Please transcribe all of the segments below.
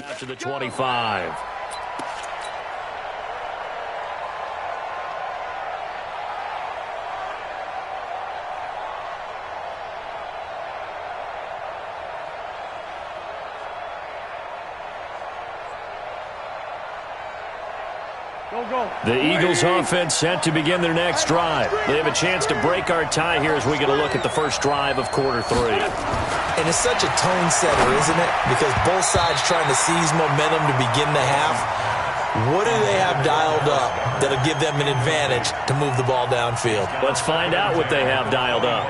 Out to the 25. The Eagles offense set to begin their next drive. They have a chance to break our tie here as we get a look at the first drive of quarter 3. And it's such a tone setter, isn't it? Because both sides trying to seize momentum to begin the half. What do they have dialed up that'll give them an advantage to move the ball downfield? Let's find out what they have dialed up.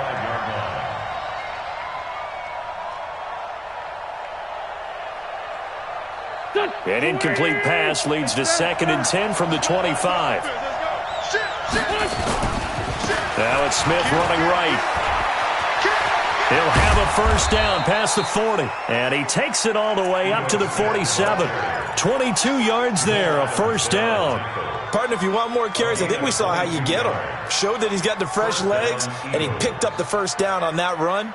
An incomplete pass leads to 2nd and 10 from the 25. Now it's Smith running right. He'll have a first down past the 40. And he takes it all the way up to the 47. 22 yards there, a first down. Partner, if you want more carries, I think we saw how you get him. Showed that he's got the fresh legs, and he picked up the first down on that run.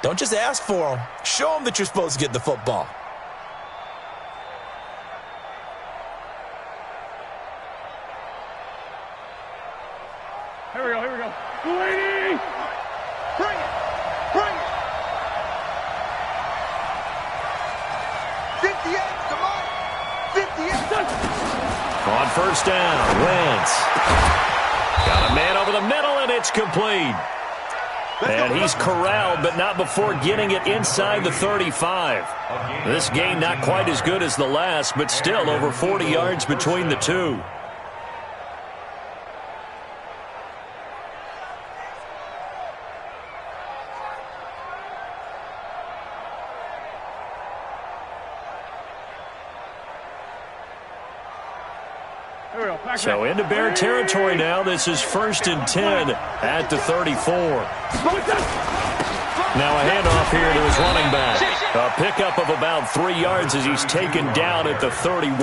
Don't just ask for him. Show him that you're supposed to get the football. Here we go. Lady! Bring it! 58, come on! 58! On first down, Wentz. Got a man over the middle, and it's complete. And he's corralled, but not before getting it inside the 35. This game not quite as good as the last, but still over 40 yards between the two. So into Bear territory now. This is 1st and 10 at the 34. Now a handoff here to his running back. A pickup of about 3 yards as he's taken down at the 31.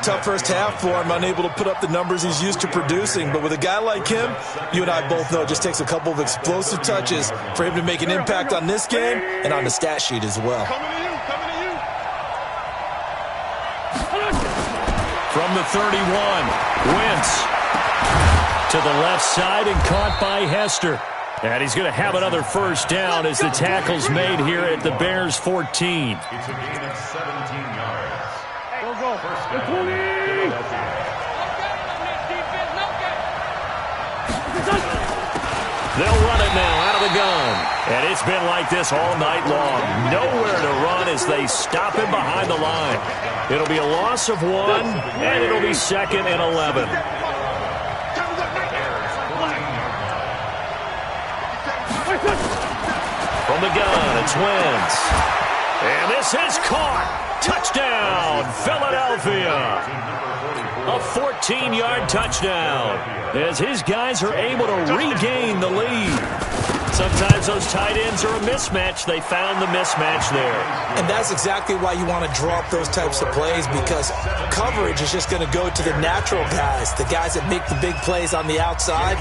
Tough first half for him, unable to put up the numbers he's used to producing. But with a guy like him, you and I both know it just takes a couple of explosive touches for him to make an impact on this game and on the stat sheet as well. From the 31, Wentz to the left side and caught by Hester. And he's going to have another first down as the tackle's made here at the Bears' 14. It's a gain of 17 yards. Go. The 20. They'll run it now out of the gun. And it's been like this all night long. Nowhere to run as they stop him behind the line. It'll be a loss of 1, and it'll be 2nd and 11. From the gun, it's Wentz. And this is caught. Touchdown, Philadelphia. A 14-yard touchdown as his guys are able to regain the lead. Sometimes those tight ends are a mismatch. They found the mismatch there. And that's exactly why you want to draw up those types of plays, because coverage is just going to go to the natural guys, the guys that make the big plays on the outside.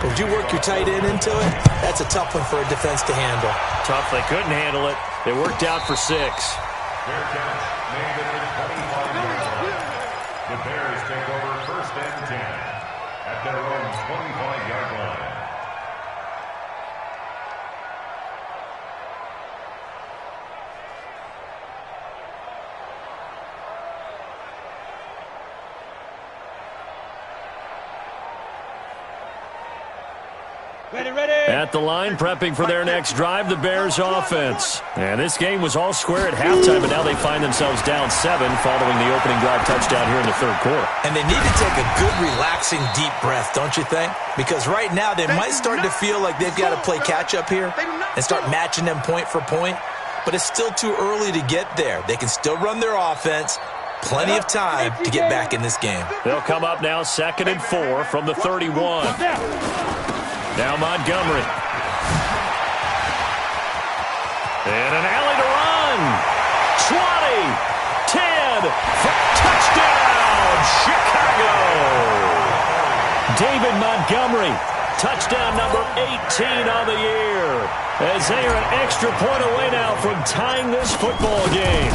But if you work your tight end into it, that's a tough one for a defense to handle. Tough. They couldn't handle it. They worked out for 6. Bearcats made it a 25-yard line. The Bears take over 1st and 10 at their own 25-yard line. Ready. At the line, prepping for their next drive, the Bears offense. And this game was all square at halftime, but now they find themselves down 7 following the opening drive touchdown here in the 3rd quarter. And they need to take a good, relaxing, deep breath, don't you think? Because right now they might start to feel like they've got to play catch-up here and start matching them point for point. But it's still too early to get there. They can still run their offense. Plenty of time to get back in this game. They'll come up now 2nd and 4 from the 31. Now Montgomery. And an alley to run. 20, 10, touchdown, Chicago. David Montgomery, touchdown number 18 on the year. As they are an extra point away now from tying this football game.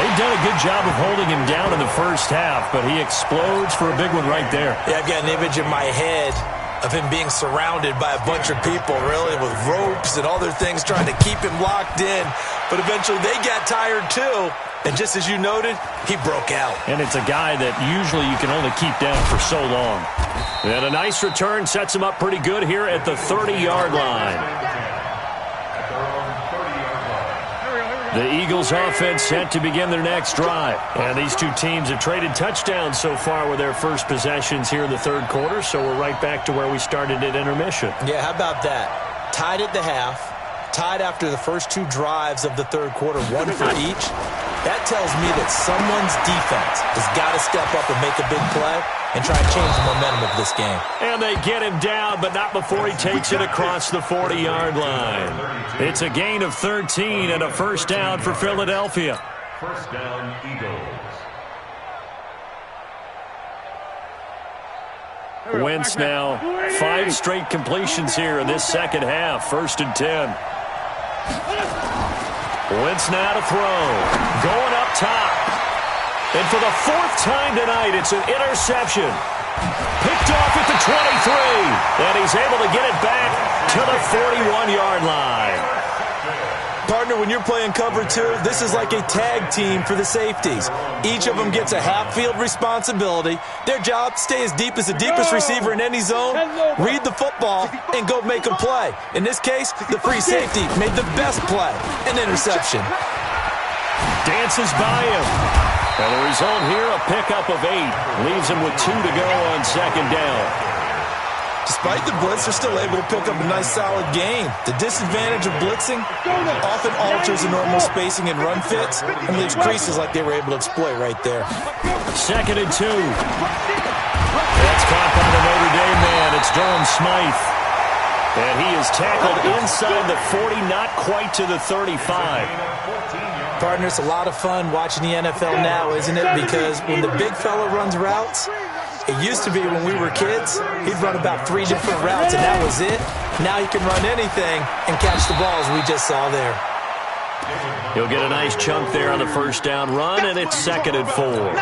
They've done a good job of holding him down in the first half, but he explodes for a big one right there. Yeah, I've got an image in my head of him being surrounded by a bunch of people, really, with ropes and other things trying to keep him locked in. But eventually they got tired too, and just as you noted, he broke out. And it's a guy that usually you can only keep down for so long. And a nice return sets him up pretty good here at the 30-yard line. The Eagles offense set to begin their next drive. And these two teams have traded touchdowns so far with their first possessions here in the third quarter, so we're right back to where we started at intermission. Yeah, how about that? Tied at the half, tied after the first two drives of the third quarter, one for each. That tells me that someone's defense has got to step up and make a big play and try and change the momentum of this game. And they get him down, but not before he takes it across the 40-yard line. It's a gain of 13 and a first down for Philadelphia. First down, Eagles. Wentz now, 5 straight completions here in this second half. 1st and 10. Wentz now to throw. Going up top. And for the 4th time tonight, it's an interception. Picked off at the 23. And he's able to get it back to the 41-yard line. Partner, when you're playing cover two, this is like a tag team for the safeties. Each of them gets a half-field responsibility. Their job, stay as deep as the deepest receiver in any zone, read the football, and go make a play. In this case, the free safety made the best play, an interception. Dances by him. And the result here, a pickup of 8. Leaves him with 2 to go on second down. Despite the blitz, they're still able to pick up a nice, solid gain. The disadvantage of blitzing often alters the normal spacing and run fits and leaves creases like they were able to exploit right there. 2nd and 2. That's caught by the Notre Dame man. It's Durham Smythe. And he is tackled inside the 40, not quite to the 35. Partner, it's a lot of fun watching the NFL now, isn't it? Because when the big fella runs routes, it used to be when we were kids, he'd run about 3 different routes, and that was it. Now he can run anything and catch the balls we just saw there. He'll get a nice chunk there on the first down run, and it's 2nd and 4.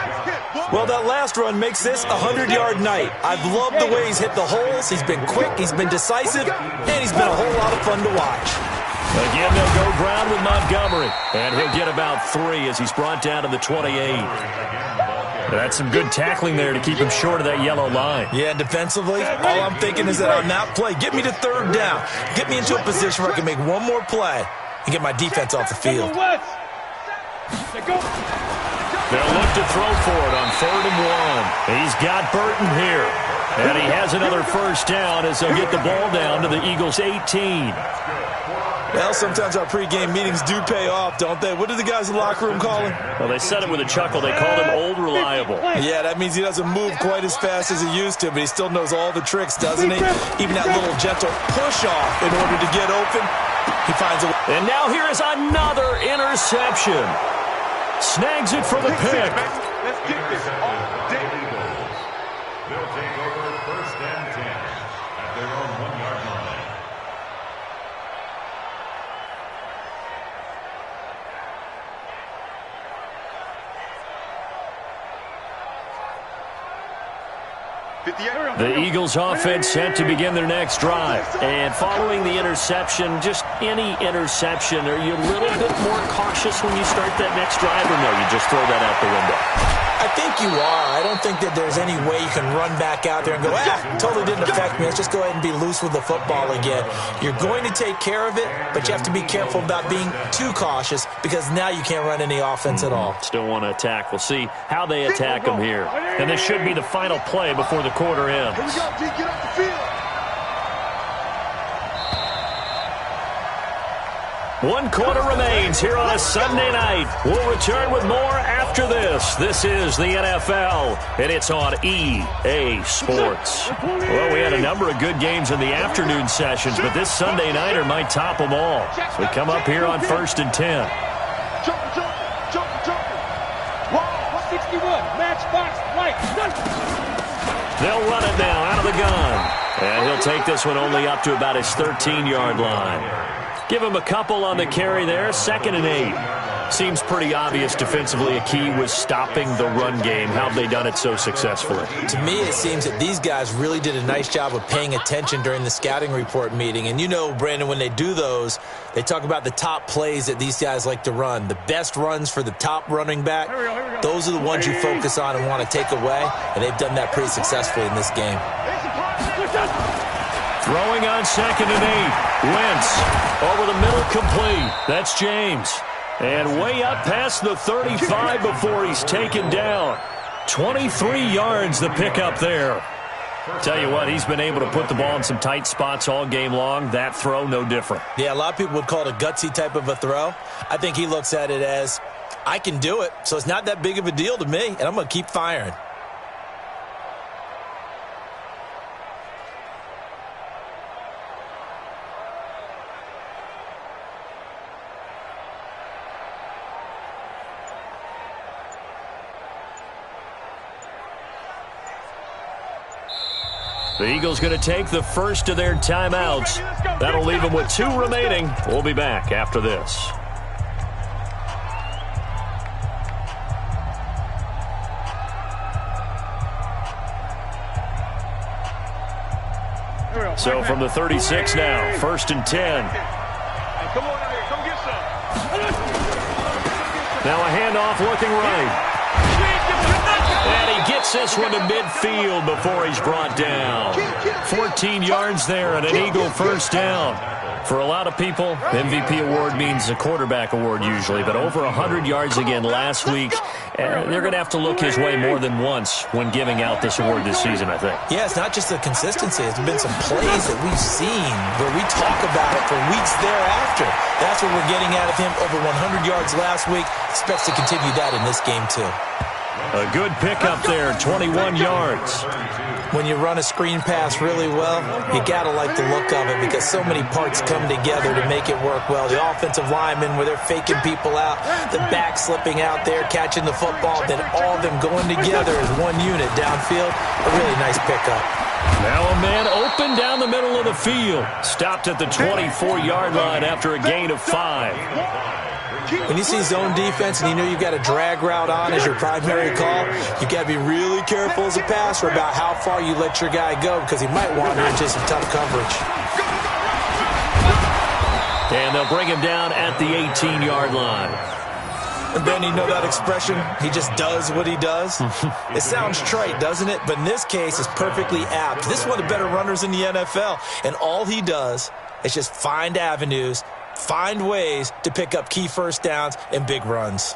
Well, that last run makes this a 100-yard night. I've loved the way he's hit the holes. He's been quick, he's been decisive, and he's been a whole lot of fun to watch. Again, they'll go ground with Montgomery, and he'll get about 3 as he's brought down to the 28. That's some good tackling there to keep him short of that yellow line. Yeah, defensively, all I'm thinking is that on that play, get me to 3rd down. Get me into a position where I can make one more play and get my defense off the field. They'll look to throw for it on 3rd and 1. He's got Burton here. And he has another first down as they'll get the ball down to the Eagles' 18. Well, sometimes our pregame meetings do pay off, don't they? What do the guys in the locker room call him? Well, they said it with a chuckle. They called him Old Reliable. Yeah, that means he doesn't move quite as fast as he used to, but he still knows all the tricks, doesn't he? Even that little gentle push-off in order to get open, he finds a way. And now here is another interception. Snags it for the pick. Let's get this off the table. They'll take over 1st and 10 at their own 1-yard line. The Eagles offense set to begin their next drive. And following the interception, just any interception, are you a little bit more cautious when you start that next drive, or no, you just throw that out the window? I think you are. I don't think that there's any way you can run back out there and go, totally didn't affect me. Let's just go ahead and be loose with the football again. You're going to take care of it, but you have to be careful about being too cautious because now you can't run any offense at all. Still want to attack. We'll see how they attack them here. And this should be the final play before the quarter ends. Here we go, G, get off the field. 1 quarter remains here on a Sunday night. We'll return with more after this. This is the NFL, and it's on EA Sports. Well, we had a number of good games in the afternoon sessions, but this Sunday nighter might top them all. So we come up here on 1st and 10. Jump. Wow, 61, match box, right. They'll run it now out of the gun. And he'll take this one only up to about his 13-yard line. Give him a couple on the carry there, 2nd and 8. Seems pretty obvious defensively a key was stopping the run game. How have they done it so successfully? To me, it seems that these guys really did a nice job of paying attention during the scouting report meeting. And you know, Brandon, when they do those, they talk about the top plays that these guys like to run. The best runs for the top running back, those are the ones you focus on and want to take away. And they've done that pretty successfully in this game. Throwing on 2nd and 8. Wentz over the middle, complete. That's James. And way up past the 35 before he's taken down. 23 yards the pickup there. Tell you what, he's been able to put the ball in some tight spots all game long. That throw, no different. Yeah, a lot of people would call it a gutsy type of a throw. I think he looks at it as, I can do it, so it's not that big of a deal to me, and I'm going to keep firing. The Eagles going to take the first of their timeouts. That'll leave them with 2 remaining. We'll be back after this. So from the 36 now, 1st and 10. Come on out here, come get some. Now a handoff looking right. And he gets this one to midfield before he's brought down. 14 yards there and an Eagle first down. For a lot of people, MVP award means a quarterback award usually, but over 100 yards again last week. They're going to have to look his way more than once when giving out this award this season, I think. Yeah, it's not just the consistency. It's been some plays that we've seen where we talk about it for weeks thereafter. That's what we're getting out of him. Over 100 yards last week. Expects to continue that in this game, too. A good pickup there, 21 yards. When you run a screen pass really well, you got to like the look of it because so many parts come together to make it work well. The offensive linemen, where they're faking people out, the back slipping out there, catching the football, then all of them going together as one unit downfield. A really nice pickup. Now a man open down the middle of the field. Stopped at the 24-yard line after a gain of 5. When you see zone defense and you know you've got a drag route on as your primary call, you've got to be really careful as a passer about how far you let your guy go because he might wander into some tough coverage. And they'll bring him down at the 18-yard line. And Ben, you know that expression? He just does what he does? It sounds trite, doesn't it? But in this case, it's perfectly apt. This is one of the better runners in the NFL. And all he does is just find avenues, find ways to pick up key first downs and big runs.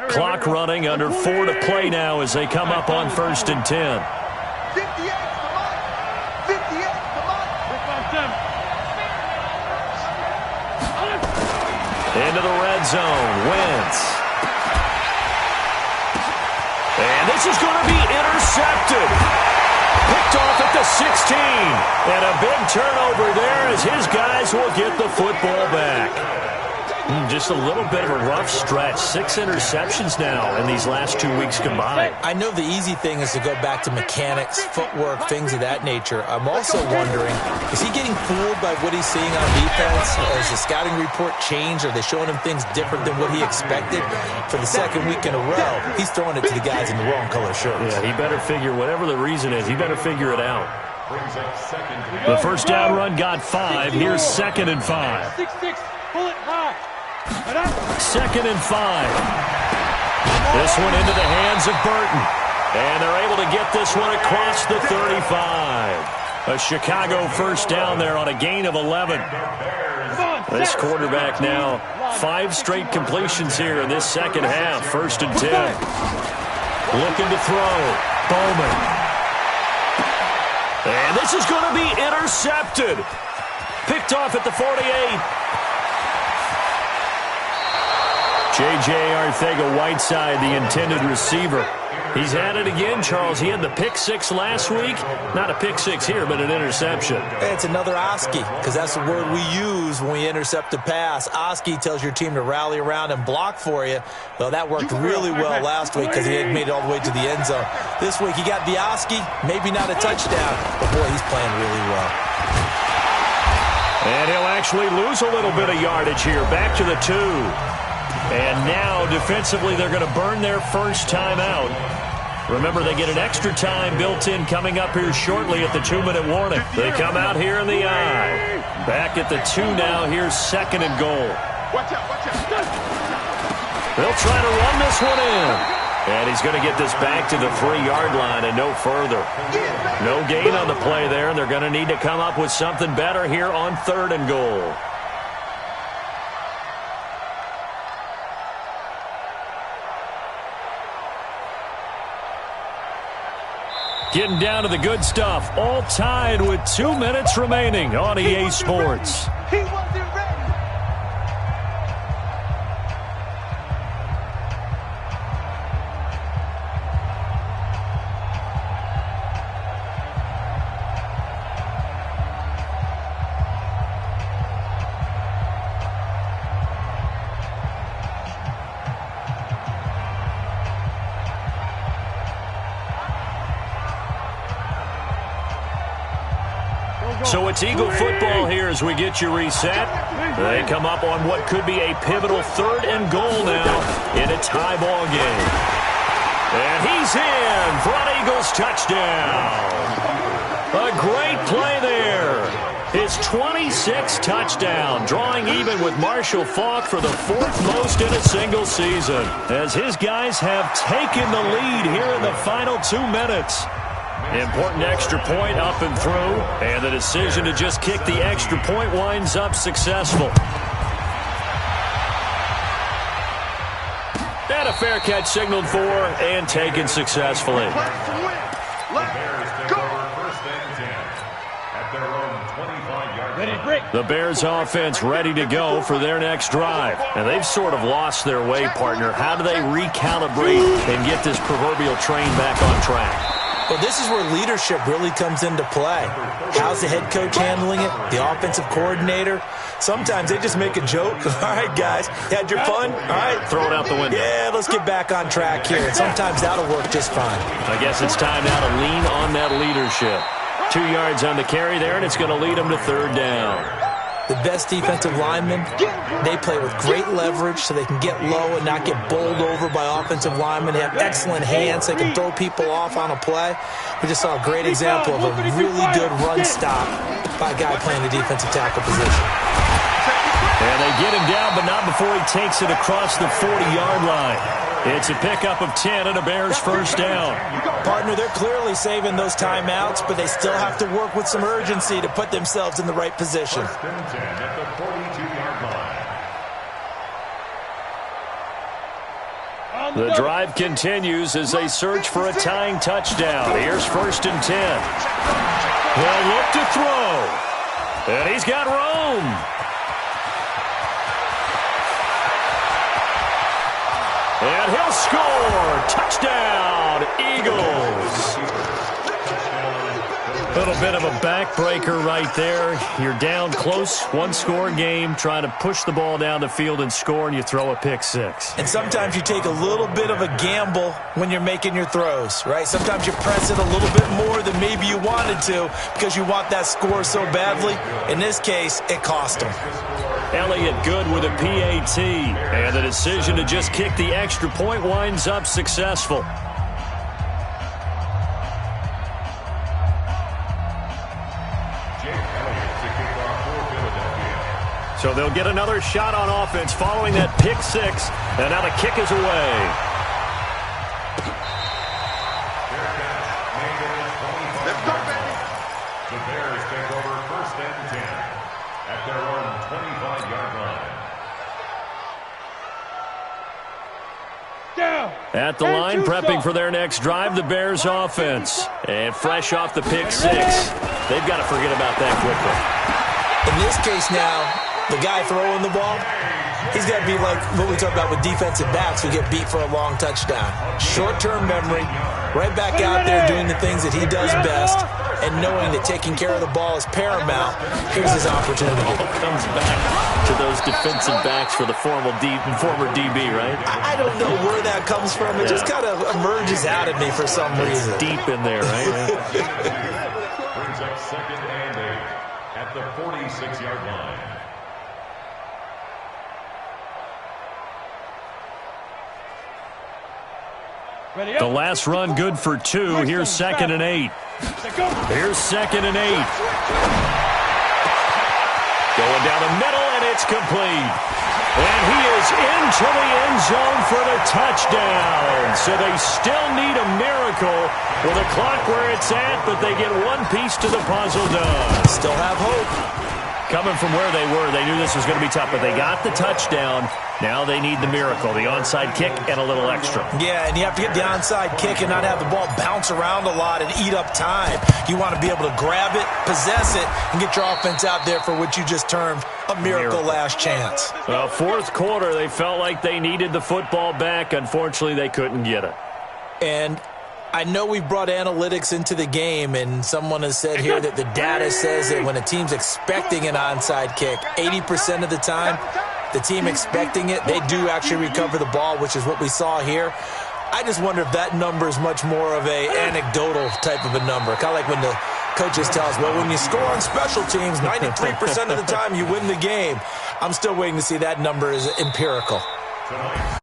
Clock running, under 4 to play now as they come up on 1st and 10. 58, come on. 58, come on. Into the red zone, Wentz. And this is going to be intercepted. Picked off at the 16. And a big turnover there as his guys will get the football back. Just a little bit of a rough stretch. 6 interceptions now in these last 2 weeks combined. I know the easy thing is to go back to mechanics, footwork, things of that nature. I'm also wondering, is he getting fooled by what he's seeing on defense? Has the scouting report changed? Are they showing him things different than what he expected? For the second week in a row, he's throwing it to the guys in the wrong color shirts. Yeah, he better figure, whatever the reason is, he better figure it out. The first down run got 5. Here's 2nd and 5. 6-6, pull it high. 2nd and 5. This one into the hands of Burton. And they're able to get this one across the 35. A Chicago first down there on a gain of 11. This quarterback now, 5 straight completions here in this second half. 1st and 10. Looking to throw. Bowman. And this is going to be intercepted. Picked off at the 48. J.J. Arcega-Whiteside, the intended receiver. He's had it again, Charles. He had the pick 6 last week. Not a pick 6 here, but an interception. It's another Oski, because that's the word we use when we intercept a pass. Oski tells your team to rally around and block for you. Well, that worked really well last week because he had made it all the way to the end zone. This week he got the Oski, maybe not a touchdown, but boy, he's playing really well. And he'll actually lose a little bit of yardage here. Back to the 2. And now, defensively, they're going to burn their first time out. Remember, they get an extra time built in coming up here shortly at the 2-minute warning. They come out here in the I. Back at the 2 now. Here's 2nd and goal. They'll try to run this one in. And he's going to get this back to the 3-yard line and no further. No gain on the play there, and they're going to need to come up with something better here on 3rd and goal. Getting down to the good stuff. All tied with 2 minutes remaining on EA Sports. He wasn't ready. So it's Eagle football here as we get you reset. They come up on what could be a pivotal 3rd and goal now in a tie ball game. And he's in for an Eagles touchdown. A great play there. His 26th touchdown, drawing even with Marshall Faulk for the 4th most in a single season, as his guys have taken the lead here in the final 2 minutes. Important extra point up and through, and the decision to just kick the extra point winds up successful. And a fair catch signaled for and taken successfully. The Bears offense ready to go for their next drive. And they've sort of lost their way, partner. How do they recalibrate and get this proverbial train back on track? Well, this is where leadership really comes into play. How's the head coach handling it? The offensive coordinator? Sometimes they just make a joke. All right, guys, had your fun? All right. Throw it out the window. Yeah, let's get back on track here. And sometimes that'll work just fine. I guess it's time now to lean on that leadership. 2 yards on the carry there, and it's going to lead them to 3rd down. The best defensive linemen, they play with great leverage so they can get low and not get bowled over by offensive linemen. They have excellent hands. They can throw people off on a play. We just saw a great example of a really good run stop by a guy playing the defensive tackle position. And they get him down, but not before he takes it across the 40-yard line. It's a pickup of 10 and a Bears first down. Partner, they're clearly saving those timeouts, but they still have to work with some urgency to put themselves in the right position. First and 10 at the 42-yard line. The drive continues as they search for a tying touchdown. Here's 1st and 10. They'll look to throw. And he's got room. And he'll score. Touchdown, Eagles. A little bit of a backbreaker right there. You're down close, 1-score game, trying to push the ball down the field and score, and you throw a pick 6. And sometimes you take a little bit of a gamble when you're making your throws, right? Sometimes you press it a little bit more than maybe you wanted to because you want that score so badly. In this case, it cost them. Elliott good with a PAT, and the decision to just kick the extra point winds up successful. So they'll get another shot on offense following that pick 6, and now the kick is away. The Bears take over 1st and 10 at their own 25-yard line. At the line, prepping for their next drive, the Bears offense. And fresh off the pick 6, they've got to forget about that quickly. In this case now, the guy throwing the ball, he's got to be like what we talk about with defensive backs who get beat for a long touchdown. Short-term memory, right back out there doing the things that he does best, and knowing that taking care of the ball is paramount. Here's his opportunity. Comes back to those defensive backs for the former DB, right? I don't know where that comes from. It just kind of emerges out of me for some reason. Deep in there, right? Brings up 2nd and 8 at the 46-yard line. The last run good for 2. Here's 2nd and 8. Here's 2nd and 8. Going down the middle, and it's complete. And he is into the end zone for the touchdown. So they still need a miracle with the clock where it's at, but they get one piece to the puzzle done. Still have hope. Coming from where they were, they knew this was going to be tough, but they got the touchdown. Now they need the miracle, the onside kick and a little extra. Yeah, and you have to get the onside kick and not have the ball bounce around a lot and eat up time. You want to be able to grab it, possess it, and get your offense out there for what you just termed a miracle last chance. Well, fourth quarter, they felt like they needed the football back. Unfortunately, they couldn't get it. And I know we've brought analytics into the game, and someone has said here that the data says that when a team's expecting an onside kick, 80% of the time, the team expecting it, they do actually recover the ball, which is what we saw here. I just wonder if that number is much more of a anecdotal type of a number, kind of like when the coaches tell us, well, when you score on special teams, 93% of the time you win the game. I'm still waiting to see that number is empirical. Tonight.